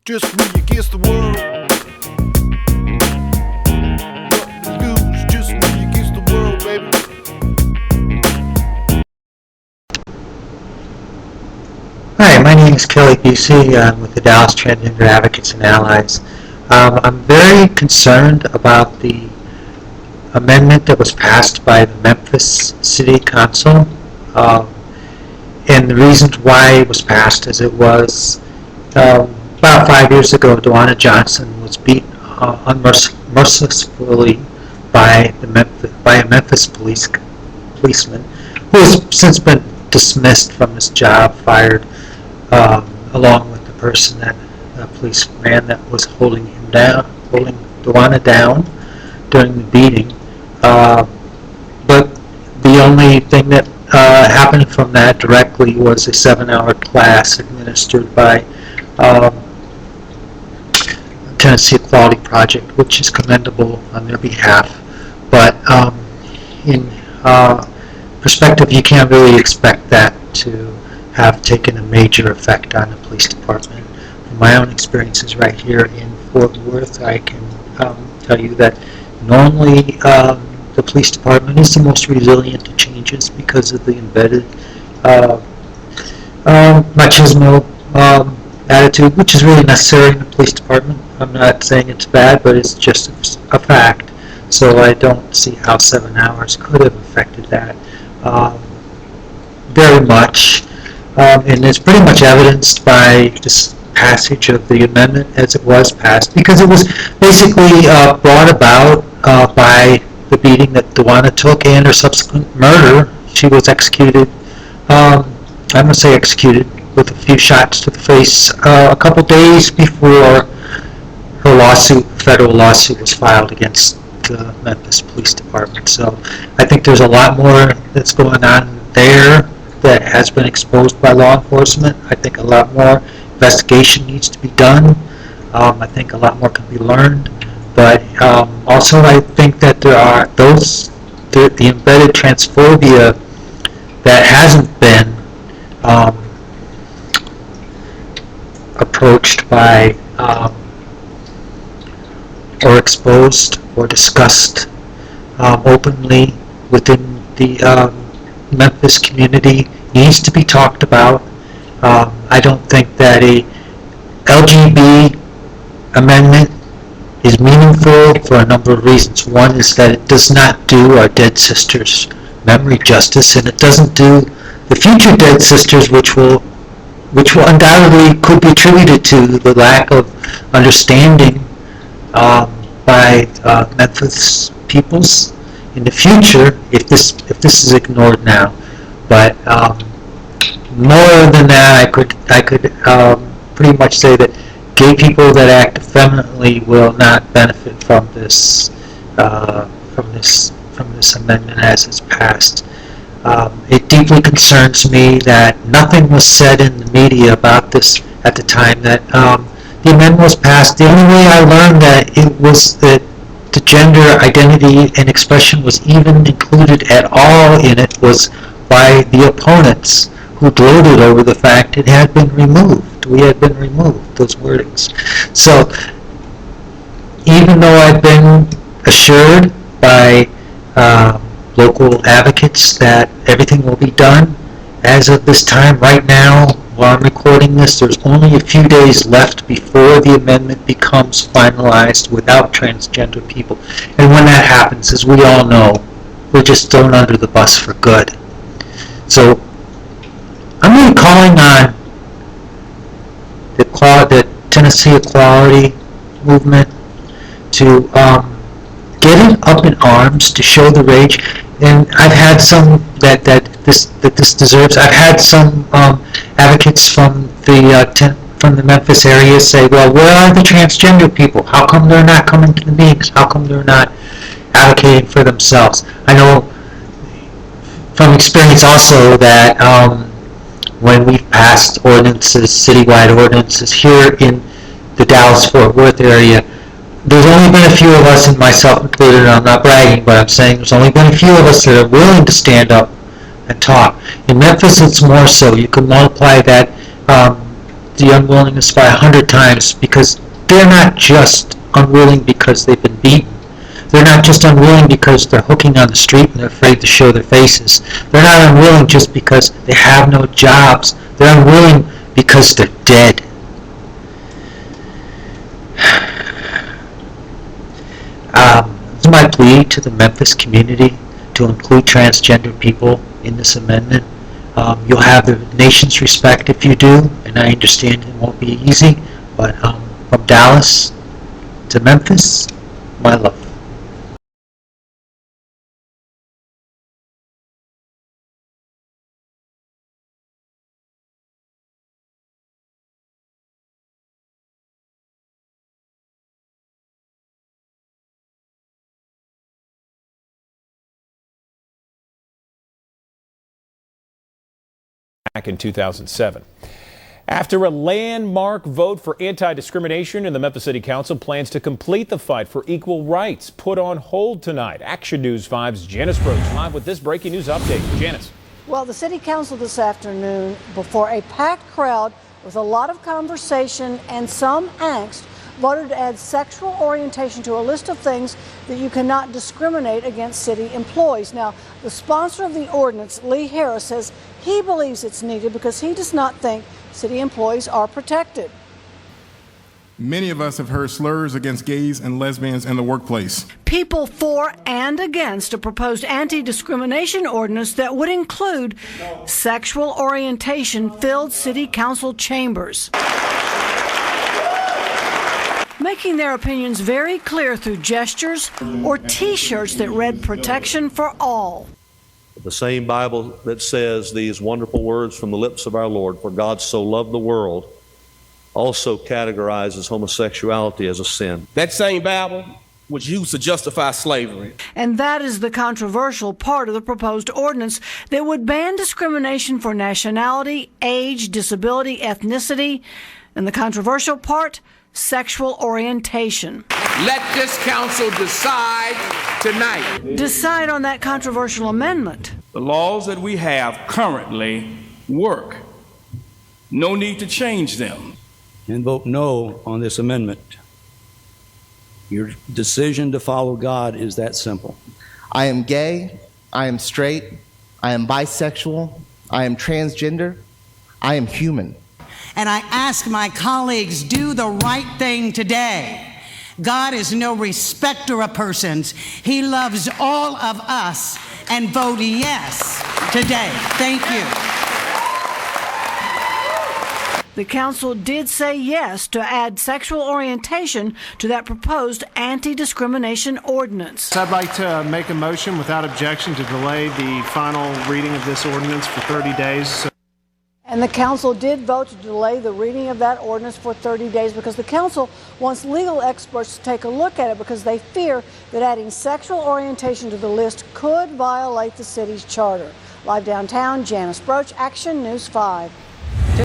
Just me against the world. Nothing to lose, just me against the world, baby. Hi, my name is Kelly Busey. I'm with the Dallas Transgender Advocates and Allies. I'm very concerned about the amendment that was passed by the Memphis City Council. And the reasons why it was passed is it was about 5 years ago, Dewana Johnson was beat unmercifully by a Memphis policeman who has since been dismissed from his job, fired, along with the person policeman that was holding Dewana down during the beating. But the only thing that happened from that directly was a 7-hour class administered by Tennessee Equality Project, which is commendable on their behalf. But in perspective, you can't really expect that to have taken a major effect on the police department. From my own experiences right here in Fort Worth, I can tell you that normally the police department is the most resilient to changes because of the embedded machismo attitude, which is really necessary in the police department. I'm not saying it's bad, but it's just a fact. So I don't see how 7 hours could have affected that very much. And it's pretty much evidenced by this passage of the amendment as it was passed, because it was basically brought about by the beating that Dewana took and her subsequent murder. She was executed, I'm going to say executed, with a few shots to the face a couple days before her federal lawsuit was filed against the Memphis Police Department. So I think there's a lot more that's going on there that has been exposed by law enforcement. I think a lot more investigation needs to be done. I think a lot more can be learned. But also I think that there are the embedded transphobia that hasn't been approached by or exposed or discussed openly within the Memphis community needs to be talked about. I don't think that a LGB amendment is meaningful for a number of reasons. One is that it does not do our dead sisters memory justice, and it doesn't do the future dead sisters, which will undoubtedly could be attributed to the lack of understanding by Memphis peoples in the future if this is ignored now. But more than that, I could pretty much say that gay people that act effeminately will not benefit from this amendment as it's passed. It deeply concerns me that nothing was said in the media about this at the time that the amendment was passed. The only way I learned that the gender identity and expression was even included at all in it was by the opponents who gloated over the fact it had been removed. We had been removed, those wordings. So even though I've been assured by local advocates that everything will be done, as of this time right now, while I'm recording this, there's only a few days left before the amendment becomes finalized without transgender people. And when that happens, as we all know, we're just thrown under the bus for good. So I'm really calling on the Tennessee Equality Movement to get it up in arms, to show the rage. And I've had some that this deserves. I've had some advocates from the Memphis area say, well, where are the transgender people? How come they're not coming to the meetings? How come they're not advocating for themselves? I know from experience also that when we've passed ordinances, citywide ordinances here in the Dallas-Fort Worth area, there's only been a few of us, and myself included, and I'm not bragging, but I'm saying there's only been a few of us that are willing to stand up and talk. In Memphis, it's more so. You can multiply that the unwillingness by 100 times, because they're not just unwilling because they've been beaten. They're not just unwilling because they're hooking on the street and they're afraid to show their faces. They're not unwilling just because they have no jobs. They're unwilling because they're dead. This is my plea to the Memphis community to include transgender people in this amendment. You'll have the nation's respect if you do, and I understand it won't be easy, but from Dallas to Memphis, my love. Back in 2007. After a landmark vote for anti-discrimination in the Memphis City Council plans to complete the fight for equal rights put on hold tonight. Action News 5's Janice Roach live with this breaking news update. Janice. Well, the City Council this afternoon, before a packed crowd with a lot of conversation and some angst, voted to add sexual orientation to a list of things that you cannot discriminate against city employees. Now, the sponsor of the ordinance, Lee Harris, says he believes it's needed because he does not think city employees are protected. Many of us have heard slurs against gays and lesbians in the workplace. People for and against a proposed anti-discrimination ordinance that would include sexual orientation filled city council chambers, making their opinions very clear through gestures or T-shirts that read "Protection for All." The same Bible that says these wonderful words from the lips of our Lord, "For God so loved the world," also categorizes homosexuality as a sin. That same Bible was used to justify slavery. And that is the controversial part of the proposed ordinance that would ban discrimination for nationality, age, disability, ethnicity, and the controversial part, sexual orientation. Let this council decide tonight. Decide on that controversial amendment. The laws that we have currently work. No need to change them. And vote no on this amendment. Your decision to follow God is that simple. I am gay, I am straight, I am bisexual, I am transgender, I am human. And I ask my colleagues, do the right thing today. God is no respecter of persons. He loves all of us, and vote yes today. Thank you. The council did say yes to add sexual orientation to that proposed anti-discrimination ordinance. I'd like to make a motion without objection to delay the final reading of this ordinance for 30 days. And the council did vote to delay the reading of that ordinance for 30 days because the council wants legal experts to take a look at it because they fear that adding sexual orientation to the list could violate the city's charter. Live downtown, Janice Roach, Action News 5.